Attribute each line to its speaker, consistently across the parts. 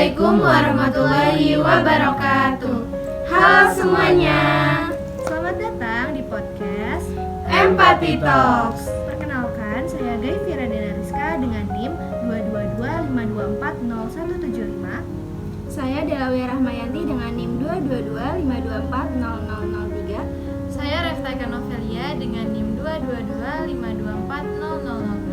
Speaker 1: Assalamualaikum warahmatullahi wabarakatuh. Halo semuanya.
Speaker 2: Selamat datang di podcast
Speaker 1: Empathy Talks.
Speaker 2: Perkenalkan, saya Gaifira Denariska dengan NIM 22252407175.
Speaker 3: Saya Delawia Rahmayanti dengan NIM 22252400003.
Speaker 4: Saya Reftaika Novelia dengan NIM 222524006.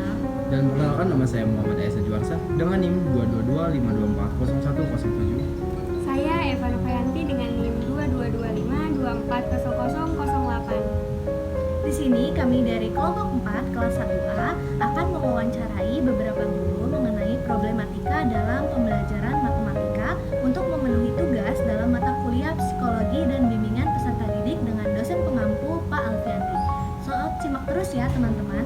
Speaker 5: Dan perkenalkan, nama saya Muhammad Esa Juarsa dengan NIM 22252240107.
Speaker 3: Saya Eva Novianti dengan NIM 222524008.
Speaker 2: Di sini kami dari kelompok 4 kelas 1A akan mewawancarai beberapa guru mengenai problematika dalam pembelajaran matematika untuk memenuhi tugas dalam mata kuliah psikologi dan bimbingan peserta didik dengan dosen pengampu Pak Alfianti. So, simak terus ya teman-teman.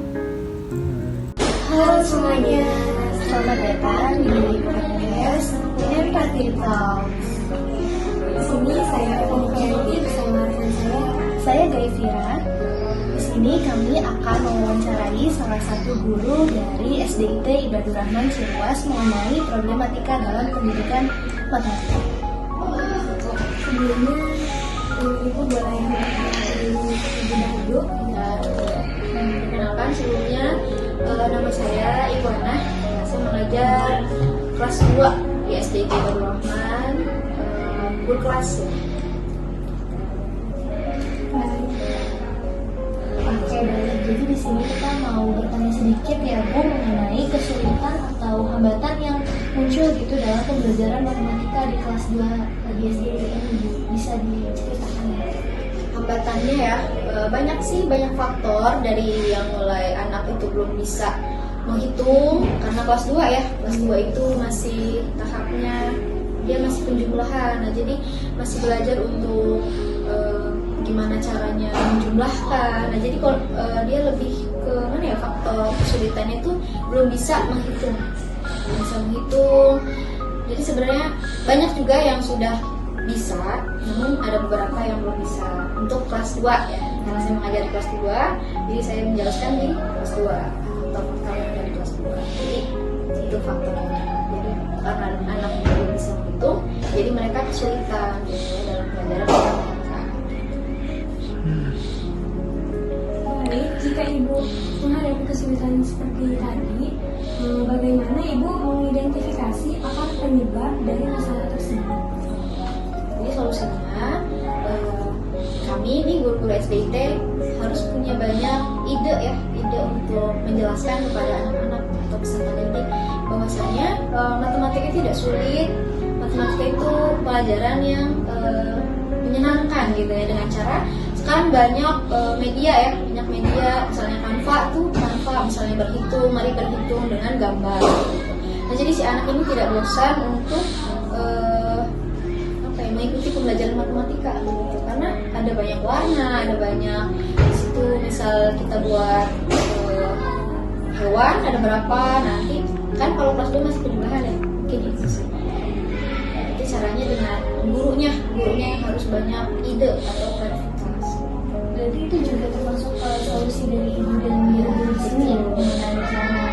Speaker 1: Halo semuanya. Selamat datang di podcast Empathy Talks. Di sini saya Eva Novianti bersama rekan saya Gaifira. Di sini kami akan mewawancarai salah satu guru dari SDIT Ibadur Rahman Ciruas mengenai problematika dalam pendidikan matematika. Sebelumnya, Ibu boleh terlebih dahulu. Perkenalkan, sebelumnya nama saya Iwana. Saya mengajar kelas 2 di SDIT Ibadur Rahman, guru kelas ya. Oke, baik. Jadi di sini kita mau bertanya sedikit ya Bu mengenai kesulitan atau hambatan yang muncul gitu dalam pembelajaran matematika di kelas 2 di SDIT ini Bu. Bisa diceritakan ya?
Speaker 6: Hambatannya ya, banyak faktor dari yang mulai anak itu belum bisa menghitung karena kelas 2 ya. Kelas 2 itu masih tahapnya dia masih penjumlahan. Nah, jadi masih belajar untuk gimana caranya menjumlahkan. Nah, jadi kalau dia lebih ke mana ya, faktor kesulitannya itu belum bisa menghitung. Jadi sebenarnya banyak juga yang sudah bisa, namun ada beberapa yang belum bisa untuk kelas 2 ya. Karena saya mengajar di kelas 2, jadi saya menjelaskan di kelas 2 atau faktor yang dari kelas 2. Jadi itu faktornya. Jadi karena anak belum bisa menghitung, jadi mereka kesulitan gitu ya, dalam pelajaran matematika.
Speaker 3: Baik, jika Ibu menghadapi kesulitan seperti tadi, bagaimana Ibu mengidentifikasi apa penyebab dari masalah tersebut?
Speaker 6: Jadi solusinya kami nih guru-guru SDIT harus punya banyak ide untuk menjelaskan kepada anak-anak atau peserta didik bahwasanya matematika tidak sulit. Matematika itu pelajaran yang menyenangkan gitu ya, dengan cara sekarang banyak media misalnya Canva misalnya mari berhitung dengan gambar gitu. Nah, jadi si anak ini tidak bosan untuk mengikuti pembelajaran matematika gitu, karena ada banyak warna, ada banyak di situ. Misal kita buat hewan ada berapa, nanti kan kalau kelas 2 masih penjumlahan ya, mungkin itu sih. Jadi caranya dengan gurunya yang harus banyak ide atau kreativitas.
Speaker 1: Berarti itu juga termasuk solusi dari Ibu dan guru di sini ya mengenai cara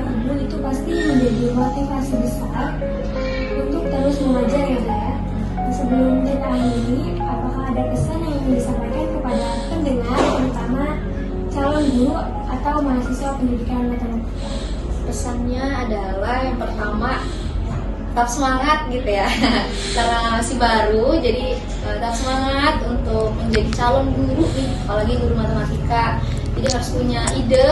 Speaker 3: Ibu itu pasti menjadi motivasi besar untuk terus mengajar ya Bu ya. Nah, sebelum kita akhiri, apakah ada pesan yang ingin disampaikan kepada pendengar, terutama calon guru atau mahasiswa pendidikan matematika?
Speaker 6: Pesannya adalah yang pertama, tetap semangat gitu ya. Karena masih baru, jadi tetap semangat untuk menjadi calon guru nih, apalagi guru matematika. Jadi harus punya ide,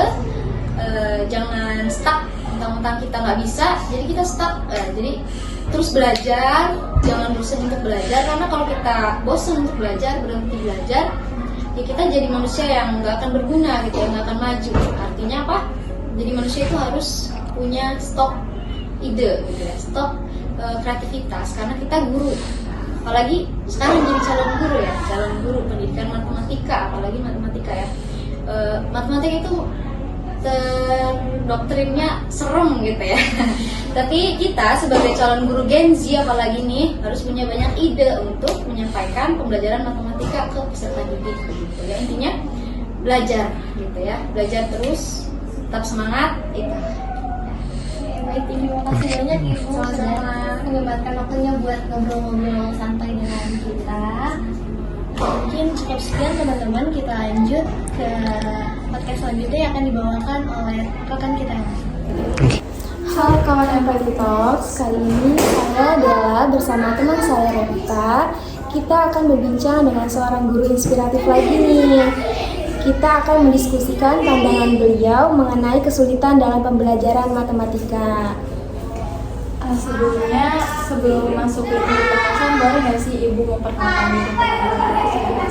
Speaker 6: jangan stuck mentang-mentang kita nggak bisa, jadi kita stuck. Jadi terus belajar, jangan bosan untuk belajar, karena kalau kita bosan untuk belajar, berhenti belajar, ya kita jadi manusia yang nggak akan berguna gitu ya, nggak akan maju. Artinya apa? Jadi manusia itu harus punya stok ide gitu ya, stok kreativitas, karena kita guru. Apalagi sekarang jadi calon guru pendidikan matematika, apalagi matematika ya. Matematika itu doktrinnya serem gitu ya. Tapi kita sebagai calon guru Gen Z apalagi nih harus punya banyak ide untuk menyampaikan pembelajaran matematika ke peserta didik gitu ya. Intinya belajar gitu ya, belajar terus, tetap semangat itu.
Speaker 1: gitu. Terima kasih banyak Ibu sudah menyempatkan waktunya buat ngobrol-ngobrol santai dengan kita. Mungkin cukup sekian teman-teman, kita lanjut ke podcast selanjutnya yang akan dibawakan oleh rekan kita yang lain.
Speaker 3: Halo kawan Empathy Talks, kali ini saya adalah bersama teman saya Revita. Kita akan berbincang dengan seorang guru inspiratif lagi nih. Kita akan mendiskusikan pandangan beliau mengenai kesulitan dalam pembelajaran matematika.
Speaker 4: Sebelumnya, sebelum masuk ke pembahasan, boleh nggak sih Ibu memperkenalkan diri kepada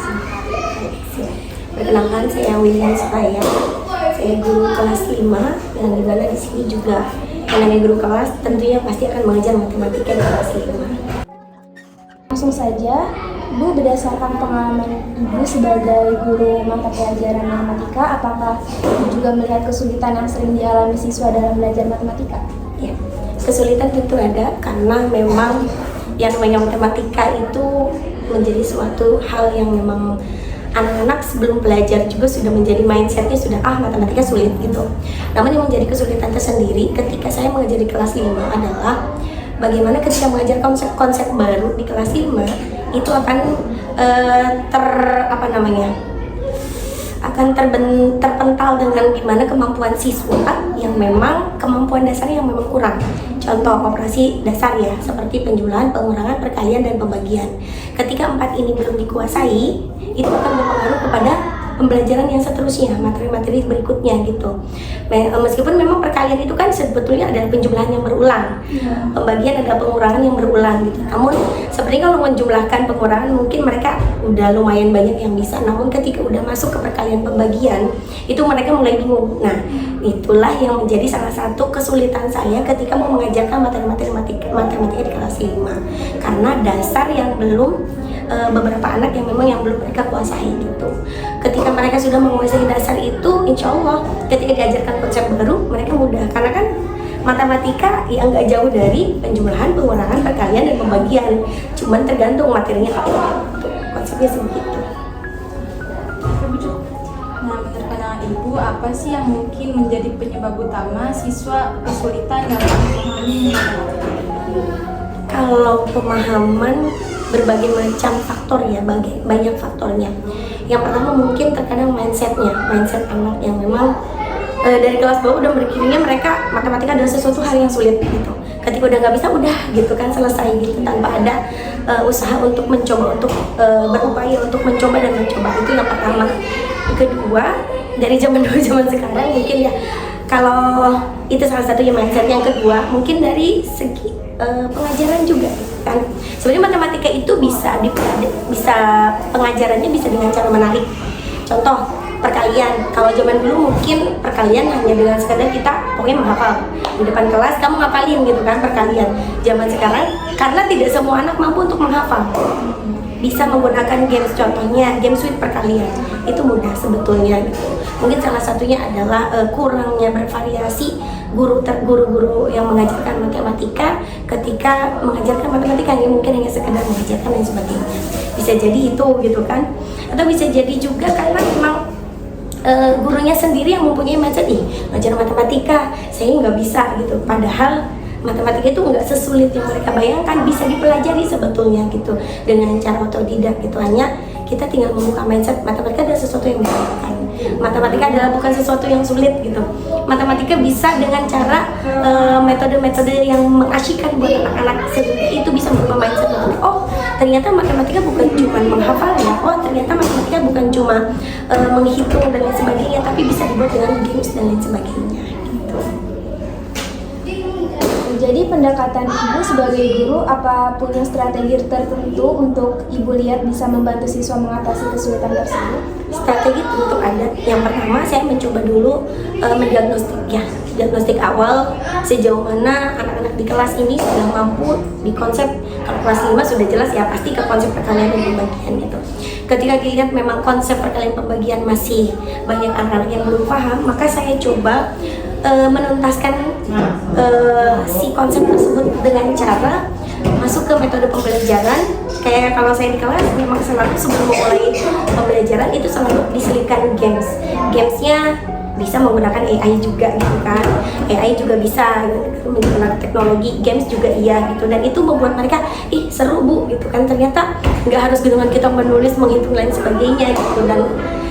Speaker 7: Perkenalkan, saya William Suraya. Saya guru kelas 5 dan di mana di sini juga yang namanya guru kelas tentunya pasti akan mengajar matematika di kelas 5.
Speaker 3: Langsung saja, Bu, berdasarkan pengalaman Ibu sebagai guru mata pelajaran matematika, apakah Ibu juga melihat kesulitan yang sering dialami siswa dalam belajar matematika?
Speaker 7: Ya, kesulitan tentu ada karena memang yang namanya matematika itu menjadi suatu hal yang memang anak-anak sebelum belajar juga sudah menjadi mindsetnya sudah matematika sulit gitu. Namun yang menjadi kesulitan tersendiri ketika saya mengajar di kelas 5 adalah bagaimana ketika mengajar konsep-konsep baru di kelas 5 itu akan terpental dengan gimana kemampuan siswa yang memang kemampuan dasarnya yang memang kurang. Contoh operasi dasar ya, seperti penjumlahan, pengurangan, perkalian, dan pembagian. Ketika 4 ini belum dikuasai, itu akan berpengaruh kepada pembelajaran yang seterusnya, materi-materi berikutnya gitu. Meskipun memang perkalian itu kan sebetulnya adalah penjumlahan yang berulang, pembagian adalah pengurangan yang berulang gitu. Namun sebenarnya kalau menjumlahkan pengurangan mungkin mereka udah lumayan banyak yang bisa. Namun ketika udah masuk ke perkalian pembagian, itu mereka mulai bingung. Nah, itulah yang menjadi salah satu kesulitan saya ketika mau mengajarkan matematika di kelas 5. Karena dasar yang belum beberapa anak yang memang yang belum mereka kuasai gitu. Ketika mereka sudah menguasai dasar itu, insya Allah ketika diajarkan konsep baru mereka mudah. Karena kan matematika yang nggak jauh dari penjumlahan, pengurangan, perkalian, dan pembagian. Cuman tergantung materinya apa. Konsepnya sebegitu.
Speaker 4: Nah, menurut pandangan Ibu, apa sih yang mungkin menjadi penyebab utama siswa kesulitan dalam memahami matematika?
Speaker 7: Kalau pemahaman berbagai macam faktor ya, banyak faktornya. Yang pertama mungkin terkadang mindset anak yang memang dari kelas bawah udah berpikirnya mereka matematika adalah sesuatu hal yang sulit gitu. Ketika udah nggak bisa udah gitu kan selesai gitu tanpa ada usaha untuk mencoba, untuk berupaya untuk mencoba dan mencoba. Itu yang pertama. Yang kedua, dari zaman dulu zaman sekarang mungkin ya, kalau itu salah satu yang mindset. Yang kedua mungkin dari segi pengajaran juga kan. Sebenarnya matematika itu bisa pengajarannya bisa dengan cara menarik. Contoh perkalian, kalau zaman dulu mungkin perkalian hanya dengan sekadar kita pokoknya menghafal di depan kelas kamu ngapalin gitu kan perkalian. Zaman sekarang karena tidak semua anak mampu untuk menghafal, bisa menggunakan games, contohnya games with perkalian itu mudah sebetulnya gitu. Mungkin salah satunya adalah kurangnya bervariasi guru-guru yang mengajarkan matematika ketika mengajarkan matematika yang mungkin hanya sekedar mengajarkan dan sebagainya. Bisa jadi itu gitu kan, atau bisa jadi juga karena memang gurunya sendiri yang mempunyai mindset ngajar matematika saya nggak bisa gitu, padahal matematika itu nggak sesulit yang mereka bayangkan, bisa dipelajari sebetulnya gitu dengan cara otodidak gitu. Hanya kita tinggal membuka mindset matematika adalah sesuatu yang menyenangkan, matematika adalah bukan sesuatu yang sulit gitu. Matematika bisa dengan cara metode-metode yang mengasyikkan buat anak-anak, sehingga itu bisa merubah mindset untuk ternyata matematika bukan cuma menghafal ya, ternyata matematika bukan cuma menghitung dan lain sebagainya, tapi bisa dibuat dengan games dan lain sebagainya gitu.
Speaker 3: Jadi pendekatan Ibu sebagai guru apa punya strategi tertentu untuk Ibu lihat bisa membantu siswa mengatasi kesulitan tersebut?
Speaker 7: Strategi tentu ada. Yang pertama saya mencoba dulu diagnostik awal sejauh mana anak-anak di kelas ini sudah mampu di konsep. Kalau kelas 5 sudah jelas ya pasti ke konsep perkalian dan pembagian gitu. Ketika dilihat memang konsep perkalian pembagian masih banyak anak-anak yang belum paham, maka saya coba menuntaskan si konsep tersebut dengan cara masuk ke metode pembelajaran. Kayak kalau saya di kelas memang selalu sebelum memulai pembelajaran itu selalu diselipkan gamesnya bisa menggunakan AI juga gitu kan. AI juga bisa menggunakan teknologi, games juga iya gitu, dan itu membuat mereka seru Bu gitu kan, ternyata nggak harus dengan kita menulis, menghitung lain sebagainya gitu. Dan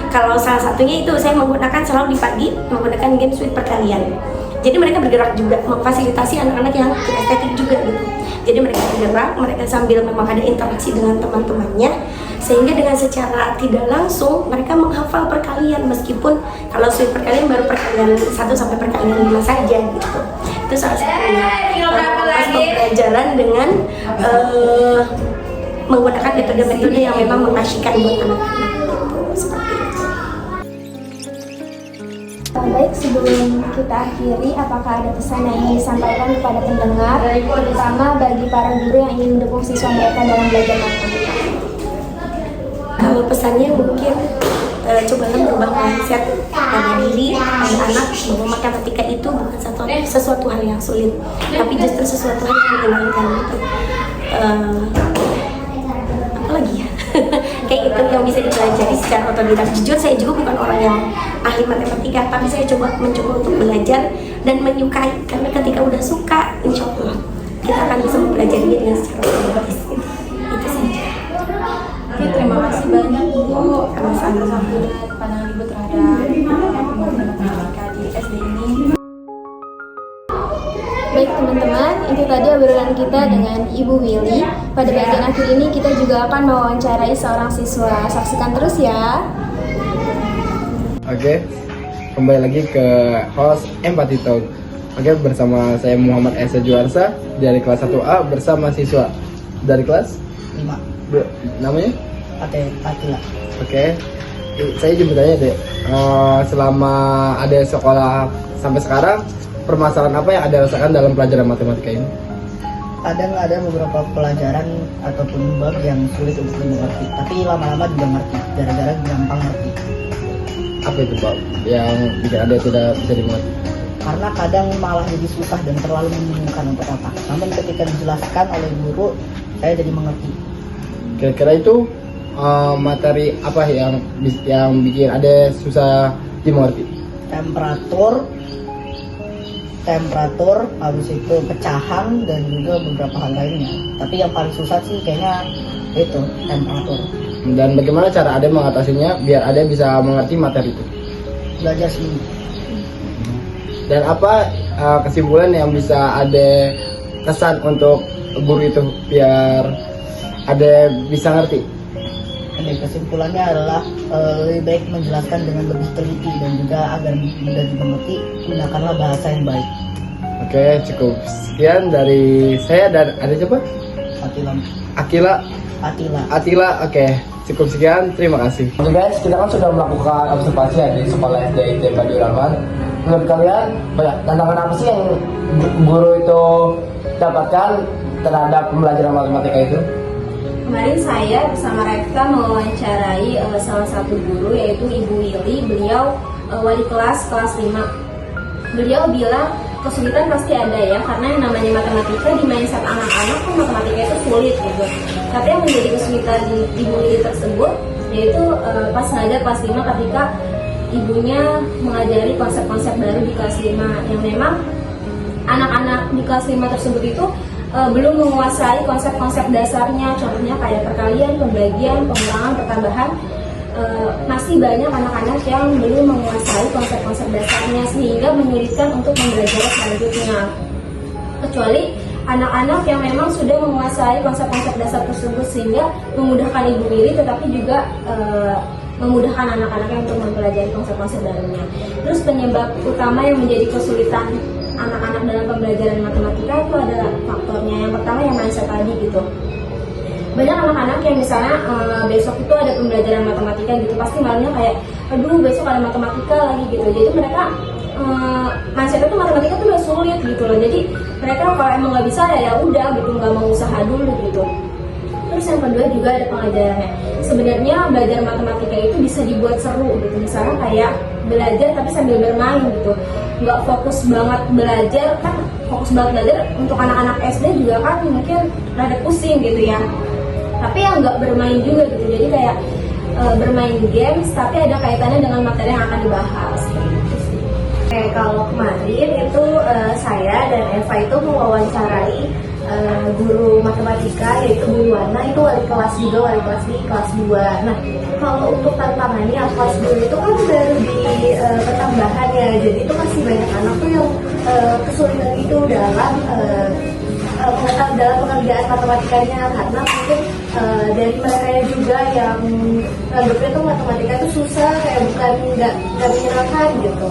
Speaker 7: kalau salah satunya itu saya menggunakan selalu di pagi menggunakan game suite perkalian. Jadi mereka bergerak juga, memfasilitasi anak-anak yang estetik juga gitu. Jadi mereka bergerak, mereka sambil memang ada interaksi dengan teman-temannya, sehingga dengan secara tidak langsung mereka menghafal perkalian, meskipun kalau suite perkalian baru perkalian 1 sampai perkalian 5 saja gitu. Itu salah satunya pembelajaran dengan menggunakan metode-metode yang memang mengasyikkan buat anak-anak gitu. Seperti itu.
Speaker 1: Baik, sebelum kita akhiri, apakah ada pesan yang ingin disampaikan kepada pendengar, terutama bagi para guru yang ingin mendukung siswa mereka dalam belajar matematika?
Speaker 7: Kalau pesannya mungkin cobalah merubah mindset pada diri anak-anak bahwa matematika itu bukan sesuatu hal yang sulit, tapi justru sesuatu hal yang menyenangkan gitu. Apalagi ya? Kayak itu yang bisa dipelajari secara otodidak. Jujur saya juga bukan orang yang ahli matematika, tapi saya mencoba untuk belajar dan menyukai, karena ketika udah suka, insya Allah kita akan bisa mempelajarinya dengan secara otodidak. Itu saja.
Speaker 4: Oke, terima kasih banyak Ibu atas pandangan Ibu terhadap matematika di SD ini.
Speaker 1: Baik teman-teman, itu tadi obrolan kita dengan Ibu Willy. Pada bagian akhir ini kita juga akan mewawancarai seorang siswa. Saksikan terus ya.
Speaker 5: Oke, kembali lagi ke host Empathy Talk. Oke, bersama saya Muhammad Esa Juarsa dari kelas 1A bersama siswa dari kelas 5. Namanya? Atila. Oke, saya juga bertanya deh, selama ada sekolah sampai sekarang, permasalahan apa yang Anda rasakan dalam pelajaran matematika ini?
Speaker 8: Kadang ada beberapa pelajaran ataupun bab yang sulit untuk dimengerti, tapi lama-lama juga ngerti, gara-gara gampang ngerti.
Speaker 5: Apa itu Pak yang bikin Anda tidak bisa dimengerti?
Speaker 8: Karena kadang malah jadi susah dan terlalu membingungkan untuk otak. Namun ketika dijelaskan oleh guru, saya jadi mengerti.
Speaker 5: Kira-kira itu materi apa yang bikin Anda susah dimengerti? Temperatur, habis itu pecahan, dan juga beberapa hal lainnya. Tapi yang paling susah sih kayaknya itu temperatur. Dan bagaimana cara Anda mengatasinya biar Anda bisa mengerti materi itu?
Speaker 8: Belajar sendiri.
Speaker 5: Dan apa kesimpulan yang bisa Anda kesan untuk guru itu biar Anda bisa ngerti?
Speaker 8: Kesimpulannya adalah lebih baik menjelaskan dengan lebih teliti dan juga agar mudah dimengerti, gunakanlah bahasa yang baik.
Speaker 5: Oke, cukup sekian dari saya, dan ada siapa? Atila. Oke, cukup sekian, terima kasih. Oke guys, kita kan sudah melakukan observasi ya di sekolah SD IT Badi Rahman. Menurut kalian, tantangan apa sih yang guru itu dapatkan terhadap pembelajaran matematika itu?
Speaker 1: Kemarin saya bersama Rekta mewawancarai salah satu guru, yaitu Ibu Willy. Beliau wali kelas 5. Beliau bilang kesulitan pasti ada ya, karena yang namanya matematika di mindset anak-anak kan matematika itu sulit gitu. Tapi yang menjadi kesulitan Ibu Willy tersebut yaitu pas ngajar kelas 5 ketika ibunya mengajari konsep-konsep baru di kelas 5 yang memang anak-anak di kelas 5 tersebut itu belum menguasai konsep-konsep dasarnya, contohnya kayak perkalian, pembagian, pengurangan, pertambahan. Masih banyak anak-anak yang belum menguasai konsep-konsep dasarnya sehingga menyulitkan untuk membelajar selanjutnya. Kecuali anak-anak yang memang sudah menguasai konsep-konsep dasar tersebut sehingga memudahkan Ibu Willy, tetapi juga memudahkan anak-anaknya untuk mempelajari konsep-konsep barunya. Terus penyebab utama yang menjadi kesulitan anak-anak dalam pembelajaran matematika itu ada faktornya. Yang pertama yang mindset tadi gitu. Banyak anak-anak yang misalnya besok itu ada pembelajaran matematika gitu, pasti malamnya kayak aduh besok ada matematika lagi gitu. Jadi mereka mindset itu matematika tuh udah sulit gitu loh. Jadi mereka kalau emang nggak bisa ya udah gitu, nggak mau usaha dulu gitu. Terus yang kedua juga ada pengajarannya. Sebenarnya belajar matematika itu bisa dibuat seru gitu. Misalnya kayak belajar tapi sambil bermain gitu. Nggak fokus banget belajar, kan fokus banget belajar untuk anak-anak SD juga kan mungkin rada pusing gitu ya. Tapi yang nggak bermain juga gitu. Jadi kayak bermain games tapi ada kaitannya dengan materi yang akan dibahas gitu sih. kalau kemarin itu saya dan Eva itu mewawancarai guru matematika yaitu Bu Yuwana, itu wali kelas juga, wali kelas di kelas 2. Nah, kalau untuk tantangannya kelas 2 itu kan baru di pertambahan ya, jadi itu masih banyak anak tuh yang kesulitan itu dalam pengerjaan matematikanya, karena mungkin dari mereka juga yang anggapnya tuh matematika itu susah, kayak bukan nggak menyenangkan gitu.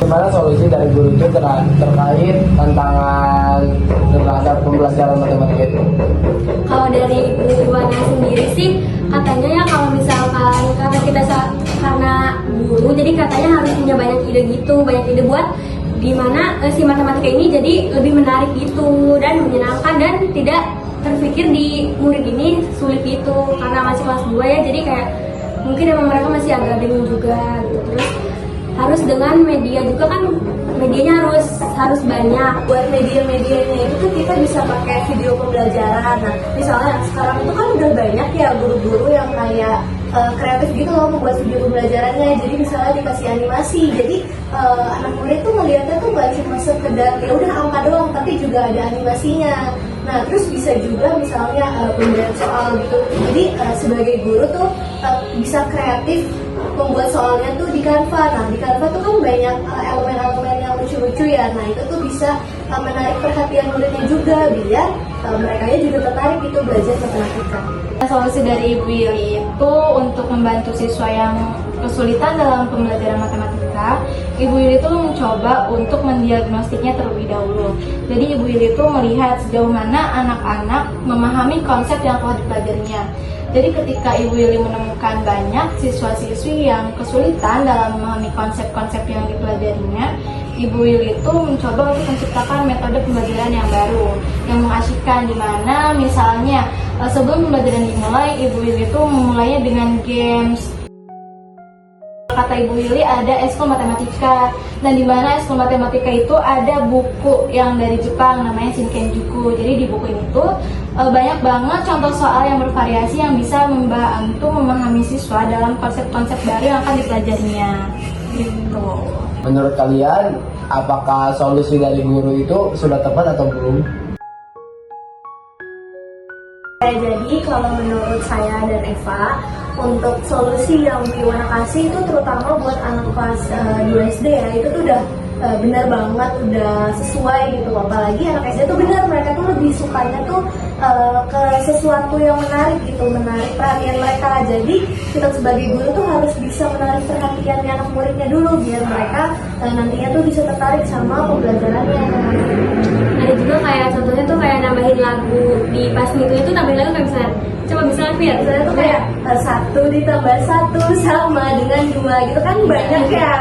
Speaker 5: Gimana solusi dari guru itu terkait tantangan terhadap pembelajaran matematika itu?
Speaker 3: Kalau dari Ibu Yuwana sendiri sih katanya ya kalau misalkan karena guru jadi katanya harus punya banyak ide gitu, banyak ide buat dimana si matematika ini jadi lebih menarik gitu dan menyenangkan dan tidak terpikir di murid ini sulit gitu karena masih kelas 2 ya, jadi kayak mungkin emang mereka masih agak bingung juga gitu. Terus harus dengan media juga kan, medianya harus banyak.
Speaker 1: Buat media-medianya itu tuh kita bisa pakai video pembelajaran. Nah, misalnya sekarang itu kan udah banyak ya guru-guru yang kayak kreatif gitu loh membuat video pembelajarannya. Jadi misalnya dikasih animasi, jadi anak murid tuh melihatnya tuh gak cuma sekedar ya udah angka doang, tapi juga ada animasinya. Nah, terus bisa juga misalnya pemberian soal gitu. Jadi sebagai guru tuh bisa kreatif membuat soalnya tuh di Canva. Nah, di Canva tuh kan banyak elemen-elemen yang lucu-lucu ya. Nah, itu tuh bisa menarik perhatian muridnya juga, biar mereka juga tertarik itu belajar matematika.
Speaker 4: Solusi dari Ibu Yuli itu untuk membantu siswa yang kesulitan dalam pembelajaran matematika, Ibu Yuli itu mencoba untuk mendiagnostiknya terlebih dahulu. Jadi Ibu Yuli itu melihat sejauh mana anak-anak memahami konsep yang telah dipelajarinya. Jadi ketika Ibu Yuli menemukan banyak siswa-siswi yang kesulitan dalam memahami konsep-konsep yang dipelajarinya, Ibu Yuli itu mencoba untuk menciptakan metode pembelajaran yang baru, yang mengasyikkan, di mana misalnya sebelum pembelajaran dimulai, Ibu Yuli itu memulainya dengan games. Kata Ibu Yuli ada ekskul matematika, dan di mana ekskul matematika itu ada buku yang dari Jepang namanya Shinkenjuku. Jadi di buku ini tuh banyak banget contoh soal yang bervariasi yang bisa membantu memahami siswa dalam konsep-konsep baru yang akan dipelajarinya. Gitu.
Speaker 5: Menurut kalian, apakah solusi dari guru itu sudah tepat atau belum?
Speaker 1: Jadi kalau menurut saya dan Eva, untuk solusi yang Bu Yuwana kasih itu terutama buat anak kelas 2 SD ya, itu tuh udah benar banget, udah sesuai gitu. Apalagi anak SD tuh benar, mereka tuh lebih sukanya tuh ke sesuatu yang menarik gitu, menarik perhatian mereka. Jadi kita sebagai guru tuh harus bisa menarik perhatian anak muridnya dulu, biar mereka nantinya tuh bisa tertarik sama pembelajarannya.
Speaker 3: Ada juga kayak contohnya tuh kayak nambahin lagu di pas itu nambahin lagu kayak misalnya coba misalnya ya
Speaker 1: Misalnya tuh kayak 1 ditambah 1 sama dengan 2 gitu kan, banyak ya.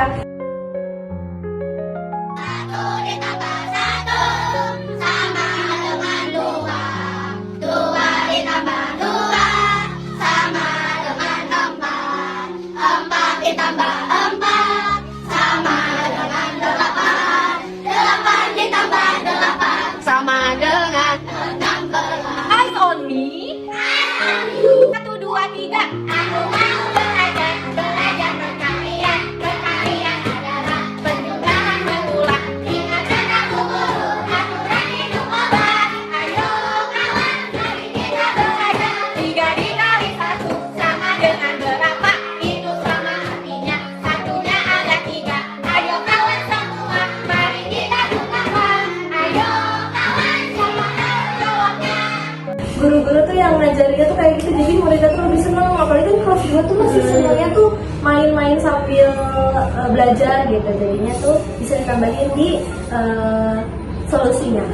Speaker 1: Guru-guru tuh yang ngajarinnya tuh kayak gitu, jadi muridnya tuh lebih seneng. Apalagi kan kelas 2 tuh masih senangnya tuh main-main sambil belajar gitu. Jadinya tuh bisa ditambahin di solusinya.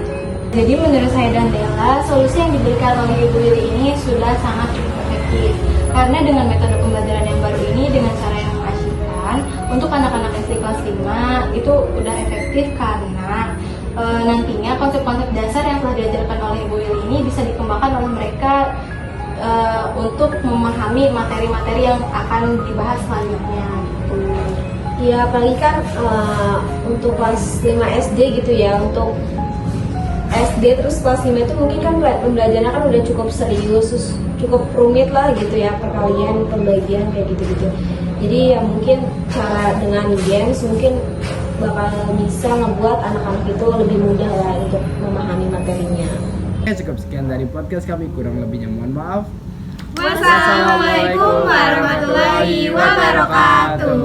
Speaker 4: Jadi menurut saya dan Della, solusi yang diberikan oleh Ibu Yuli ini sudah sangat cukup efektif. Karena dengan metode pembelajaran yang baru ini, dengan cara yang mengasyikkan, untuk anak-anak SD kelas 5 itu udah efektif karena nantinya konsep-konsep dasar yang telah diajarkan oleh Ibu Yuli ini bisa dikembangkan oleh mereka untuk memahami materi-materi yang akan dibahas selanjutnya gitu.
Speaker 9: Ya apalagi kan untuk kelas 5 SD gitu ya, untuk SD terus kelas 5 itu mungkin kan pembelajarannya kan udah cukup serius, cukup rumit lah gitu ya, perkalian, pembagian kayak gitu-gitu. Jadi ya mungkin cara dengan games mungkin bakal bisa ngebuat anak-anak itu lebih mudah lah untuk memahami materinya.
Speaker 5: Oke, cukup sekian dari podcast kami, kurang lebihnya mohon maaf.
Speaker 2: Wassalamualaikum warahmatullahi wabarakatuh.